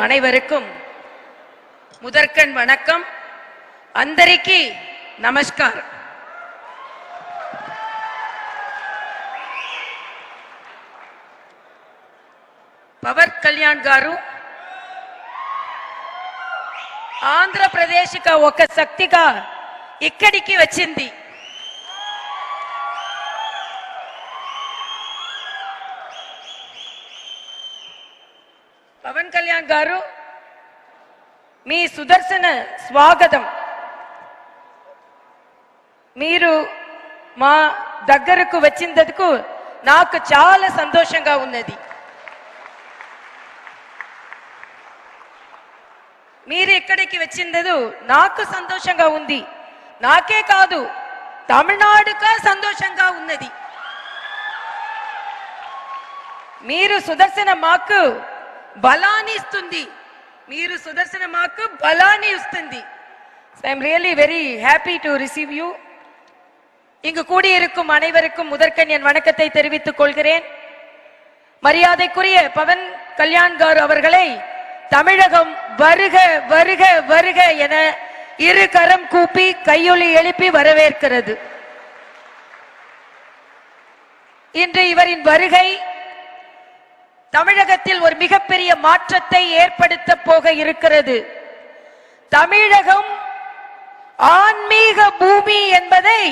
அனைவருக்கும் முதற்கண் வணக்கம். అందరికీ నమస్కారం. పవన్ కళ్యాణ్ గారు ఆంధ్రప్రదేశ్ ఒక శక్తిగా ఇక్కడికి వచ్చింది. పవన్ కళ్యాణ్ గారు మీ సుదర్శన స్వాగతం. మీరు మా దగ్గరకు వచ్చినందుకు నాకు చాలా సంతోషంగా ఉన్నది. మీరు ఇక్కడికి వచ్చినందుకు నాకు సంతోషంగా ఉంది. నాకే కాదు, తమిళనాడుగా సంతోషంగా ఉన్నది. మీరు సుదర్శన మాకు బలాన్ని ఇస్తుంది. మీరు సుదర్శన మాకు బలాన్ని ఇస్తుంది. So I am really very happy to receive you. இங்கு கூடியிருக்கும் அனைவருக்கும் முதற்கண் என் வணக்கத்தை தெரிவித்துக் கொள்கிறேன். மரியாதைக்குரிய பவன் கல்யாண் கார் அவர்களை தமிழகம் வருக வருக வருக என இரு கரம் கூப்பி கையொலி எழுப்பி வரவேற்கிறது. இன்று இவரின் வருகை தமிழகத்தில் ஒரு மிகப்பெரிய மாற்றத்தை ஏற்படுத்த போக இருக்கிறது. தமிழகம் ஆன்மீக பூமி என்பதை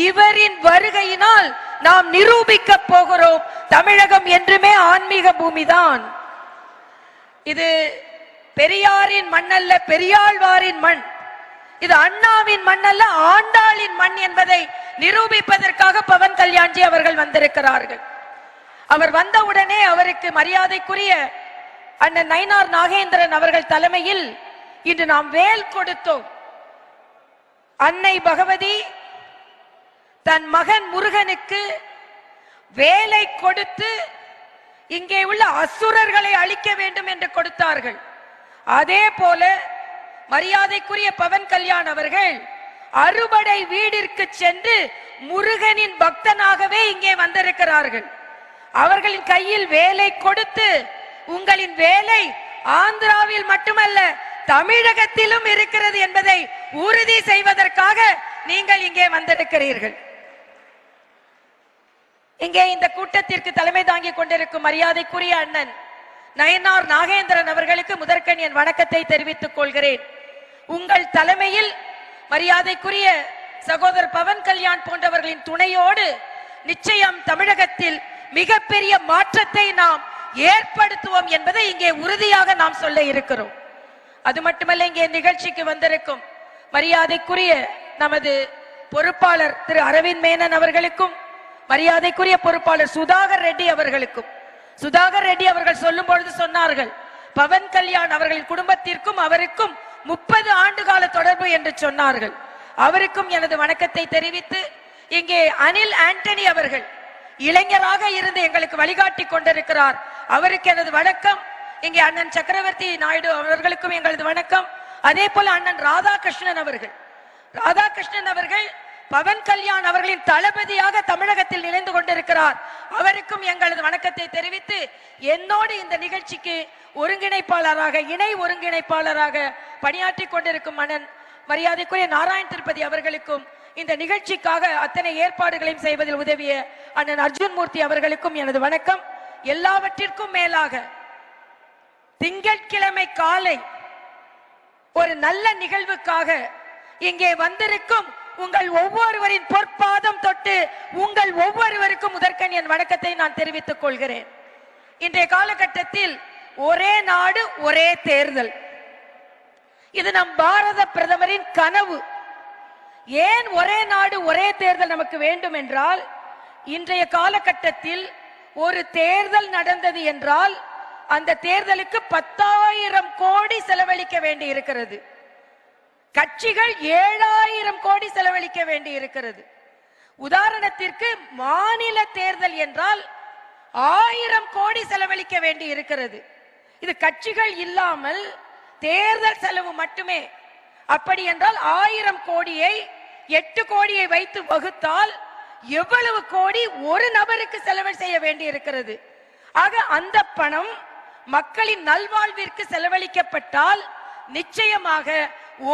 இவரின் வருகையினால் நாம் நிரூபிக்க போகிறோம். தமிழகம் என்றுமே ஆன்மீக பூமிதான். இது பெரியாரின் மண் அல்ல, பெரியாழ்வாரின் மண். இது அண்ணாவின் மண் அல்ல, ஆண்டாளின் மண் என்பதை நிரூபிப்பதற்காக பவன் கல்யாண்ஜி அவர்கள் வந்திருக்கிறார்கள். அவர் வந்தவுடனே அவருக்கு மரியாதைக்குரிய அண்ணன் நயினார் நாகேந்திரன் அவர்கள் தலைமையில் இன்று நாம் வேல் கொடுத்தோம். அன்னை பகவதி தன் மகன் முருகனுக்கு வேலை கொடுத்து இங்கே உள்ள அசுரர்களை அழிக்க வேண்டும் என்று கொடுத்தார்கள். அதே போல மரியாதைக்குரிய பவன் கல்யாண் அவர்கள் அறுபடை வீடிற்கு சென்று முருகனின் பக்தனாகவே இங்கே வந்திருக்கிறார்கள். அவர்களின் கையில் வேலை கொடுத்து உங்களின் வேலை ஆந்திராவில் மட்டுமல்ல தமிழகத்திலும் இருக்கிறது என்பதை உறுதி செய்வதற்காக நீங்கள் இங்கே வந்திருக்கிறீர்கள். இங்கே இந்த கூட்டத்திற்கு தலைமை தாங்கிக் கொண்டிருக்கும் மரியாதைக்குரிய அண்ணன் நயினார் நாகேந்திரன் அவர்களுக்கு முதற்கண் என் வணக்கத்தை தெரிவித்துக் கொள்கிறேன். உங்கள் தலைமையில் மரியாதைக்குரிய சகோதரர் பவன் கல்யாண் போன்றவர்களின் துணையோடு நிச்சயம் தமிழகத்தில் மிகப்பெரிய மாற்றத்தை நாம் ஏற்படுத்துவோம் என்பதை இங்கே உறுதியாக நாம் சொல்ல இருக்கிறோம். அது மட்டுமல்ல, இங்கே நிகழ்ச்சிக்கு வந்திருக்கும் மரியாதைக்குரிய நமது பொறுப்பாளர் திரு அரவிந்த் மேனன் அவர்களுக்கும் மரியாதைக்குரிய பொறுப்பாளர் சுதாகர் ரெட்டி அவர்களுக்கும், சுதாகர் ரெட்டி அவர்கள் சொல்லும் பொழுது சொன்னார்கள், பவன் கல்யாண் அவர்களின் குடும்பத்திற்கும் அவருக்கும் 30 ஆண்டு கால தொடர்பு என்று சொன்னார்கள். அவருக்கும் எனது வணக்கத்தை தெரிவித்து, இங்கே அனில் ஆண்டனி அவர்கள் இளைஞராக இருந்து எங்களுக்கு வழிகாட்டி கொண்டிருக்கிறார். அவருக்கு எனது வணக்கம். இங்கே அண்ணன் சக்கரவர்த்தி நாயுடு அவர்களுக்கும் எங்களது வணக்கம். அதே போல அண்ணன் ராதாகிருஷ்ணன் அவர்கள் பவன் கல்யாண் அவர்களின் தளபதியாக தமிழகத்தில் நிலைந்து கொண்டிருக்கிறார். அவருக்கும் எங்களது வணக்கத்தை தெரிவித்து, என்னோடு இந்த நிகழ்ச்சிக்கு ஒருங்கிணைப்பாளராக இணை ஒருங்கிணைப்பாளராக பணியாற்றி கொண்டிருக்கும் அண்ணன் மரியாதைக்குரிய நாராயண் திருப்பதி அவர்களுக்கும், இந்த நிகழ்ச்சிக்காக அத்தனை ஏற்பாடுகளையும் செய்வதில் உதவிய அண்ணன் அர்ஜுன் மூர்த்தி அவர்களுக்கும் எனது வணக்கம். எல்லாவற்றிற்கும் மேலாக திங்கட்கிழமை காலை ஒரு நல்ல நிகழ்வுக்காக இங்கே வந்திருக்கும் உங்கள் ஒவ்வொருவரின் பொற்பாதம் தொட்டு உங்கள் ஒவ்வொருவருக்கும் முதற்கண் என் வணக்கத்தை நான் தெரிவித்துக் கொள்கிறேன். இன்றைய காலகட்டத்தில் ஒரே நாடு ஒரே தேர்தல், இது நம் பாரத பிரதமரின் கனவு. ஏன் ஒரே நாடு ஒரே தேர்தல் நமக்கு வேண்டும் என்றால், இன்றைய காலகட்டத்தில் ஒரு தேர்தல் நடந்தது என்றால் அந்த தேர்தலுக்கு 10,000 கோடி செலவழிக்க வேண்டி இருக்கிறது. கட்சிகள் 7,000 கோடி செலவழிக்க வேண்டி இருக்கிறது. உதாரணத்திற்கு மாநில தேர்தல் என்றால் 1000 கோடி செலவழிக்க வேண்டி இருக்கிறது. இது கட்சிகள் இல்லாமல் தேர்தல் செலவு மட்டுமே. அப்படி என்றால் 1000 கோடியை 8 கோடியை வைத்து வகுத்தால் எவ்வளவு கோடி ஒரு நபருக்கு செலவு செய்ய வேண்டி இருக்கிறது. ஆக அந்த பணம் மக்களின் நல்வாழ்விற்கு செலவழிக்கப்பட்டால் நிச்சயமாக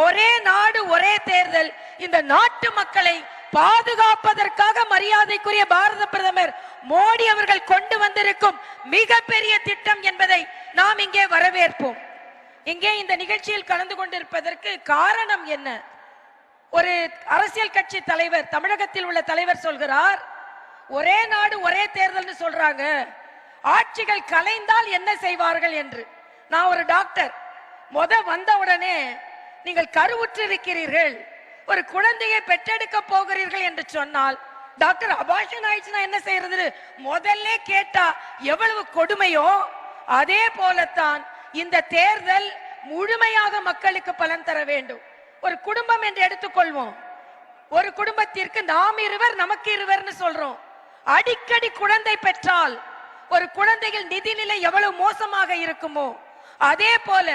ஒரே நாடு ஒரே தேர்தல் இந்த நாட்டு மக்களை பாதுகாப்பதற்காக மரியாதைக்குரிய பாரத பிரதமர் மோடி அவர்கள் கொண்டு வந்திருக்கும் மிகப்பெரிய திட்டம் என்பதை நாம் இங்கே வரவேற்போம். இங்கே இந்த நிகழ்ச்சியில் கலந்து கொண்டிருப்பதற்கு காரணம் என்ன? ஒரு அரசியல் கட்சி தலைவர், தமிழகத்தில் உள்ள தலைவர் சொல்கிறார், ஒரே நாடு ஒரே தேர்தல் சொல்றாங்க, ஆட்சிகள் கலைந்தால் என்ன செய்வார்கள் என்று. நான் ஒரு டாக்டர், வந்த உடனே நீங்கள் கருவுற்று இருக்கிறீர்கள், ஒரு குழந்தையை பெற்றெடுக்க போகிறீர்கள் என்று சொன்னால், டாக்டர் அபாஷன் ஆயிடுச்சுன்னா என்ன செய்யறது முதல்ல கேட்டா எவ்வளவு கொடுமையோ, அதே போலத்தான் இந்த தேர்தல் முழுமையாக மக்களுக்கு பலன் தர வேண்டும். ஒரு குடும்பம் என்று எடுத்துக்கொள்வோம், ஒரு குடும்பத்திற்கு நாம் இருவர் நமக்கு இருவர்னு சொல்றோம். அடிக்கடி குழந்தை பெற்றால் ஒரு குழந்தைகள் நிதிநிலை எவ்வளவு மோசமாக இருக்குமோ, அதே போல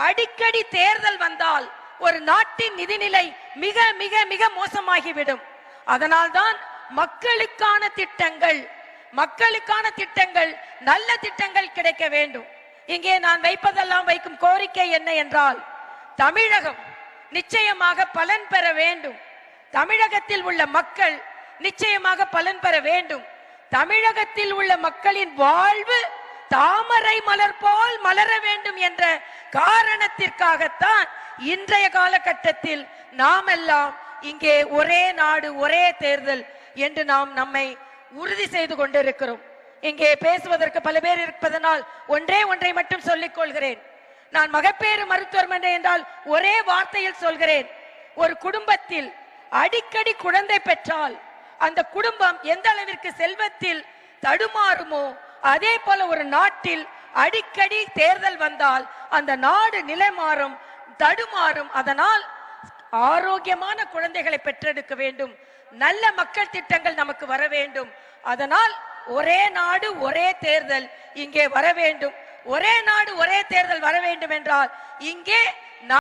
அடிக்கடி தேர்தல் வந்தால் ஒரு நாட்டின் நிதிநிலை மிக மிக மிக மோசமாகிவிடும். அதனால்தான் மக்களுக்கான திட்டங்கள் நல்ல திட்டங்கள் கிடைக்க வேண்டும். இங்கே நான் வைப்பதெல்லாம் வைக்கும் கோரிக்கை என்ன என்றால், தமிழகம் நிச்சயமாக பலன் பெற வேண்டும். தமிழகத்தில் உள்ள மக்கள் நிச்சயமாக பலன் பெற வேண்டும். தமிழகத்தில் உள்ள மக்களின் வாழ்வு தாமரை மலர் போல் மலர வேண்டும் என்ற காரணத்திற்காகத்தான் இன்றைய காலகட்டத்தில் நாம் எல்லாம் இங்கே ஒரே நாடு ஒரே தேர்தல் என்று நாம் நம்மை உறுதி செய்து கொண்டிருக்கிறோம். இங்கே பேசுவதற்கு பல பேர் இருப்பதனால் ஒன்றை மட்டும் சொல்லிக் கொள்கிறேன். நான் மகப்பேறு மருத்துவமனை என்றால் ஒரே வார்த்தையில் சொல்கிறேன், ஒரு குடும்பத்தில் அடிக்கடி குழந்தை பெற்றால் அந்த குடும்பம் எந்த அளவிற்கு செல்வத்தில் தடுமாறுமோ, அதே போல ஒரு நாட்டில் அடிக்கடி தேர்தல் வந்தால் அந்த நாடு நிலை மாறும், தடுமாறும். அதனால் ஆரோக்கியமான குழந்தைகளை பெற்றெடுக்க வேண்டும், நல்ல மக்கள் திட்டங்கள் நமக்கு வர வேண்டும். அதனால் ஒரே நாடு ஒரே தேர்தல் இங்கே வர வேண்டும். ஒரே நாடு ஒரே தேர்தல் வர வேண்டும் என்றால் இங்கே